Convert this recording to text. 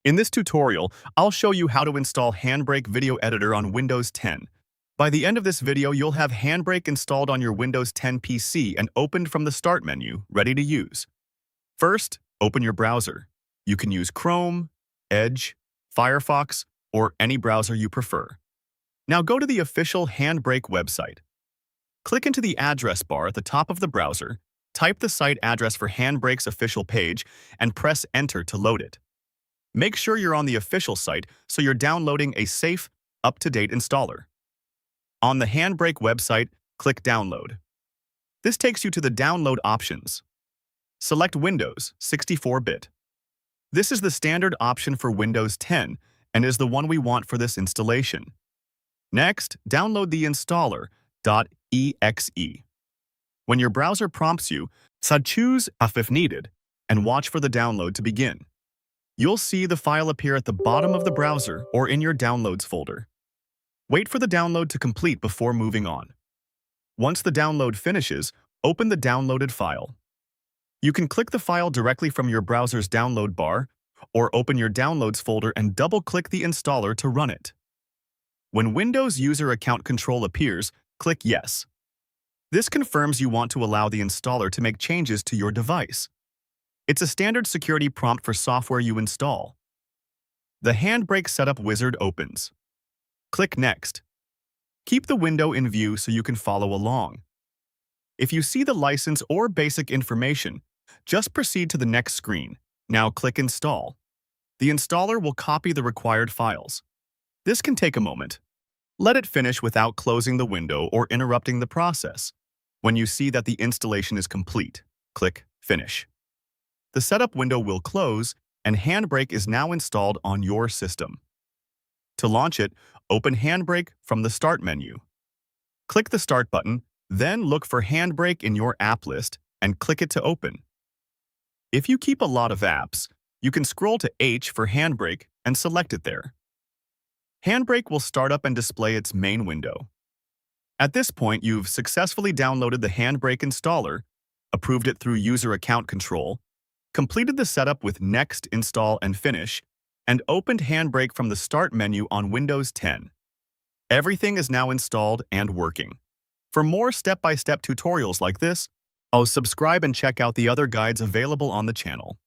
In this tutorial, I'll show you how to install HandBrake Video Editor on Windows 10. By the end of this video, you'll have HandBrake installed on your Windows 10 PC and opened from the Start menu, ready to use. First, open your browser. You can use Chrome, Edge, Firefox, or any browser you prefer. Now go to the official HandBrake website. Click into the address bar at the top of the browser, type the site address for HandBrake's official page, and press Enter to load it. Make sure you're on the official site so you're downloading a safe, up-to-date installer. On the HandBrake website, click Download. This takes you to the download options. Select Windows 64-bit. This is the standard option for Windows 10 and is the one we want for this installation. Next, download the installer.exe. When your browser prompts you, choose if needed and watch for the download to begin. You'll see the file appear at the bottom of the browser or in your Downloads folder. Wait for the download to complete before moving on. Once the download finishes, open the downloaded file. You can click the file directly from your browser's download bar or open your Downloads folder and double-click the installer to run it. When Windows User Account Control appears, click Yes. This confirms you want to allow the installer to make changes to your device. It's a standard security prompt for software you install. The HandBrake Setup wizard opens. Click Next. Keep the window in view so you can follow along. If you see the license or basic information, just proceed to the next screen. Now click Install. The installer will copy the required files. This can take a moment. Let it finish without closing the window or interrupting the process. When you see that the installation is complete, click Finish. The setup window will close, and HandBrake is now installed on your system. To launch it, open HandBrake from the Start menu. Click the Start button, then look for HandBrake in your app list and click it to open. If you keep a lot of apps, you can scroll to H for HandBrake and select it there. HandBrake will start up and display its main window. At this point, you've successfully downloaded the HandBrake installer, approved it through User Account Control, completed the setup with Next, Install, and Finish, and opened HandBrake from the Start menu on Windows 10. Everything is now installed and working. For more step-by-step tutorials like this, subscribe and check out the other guides available on the channel.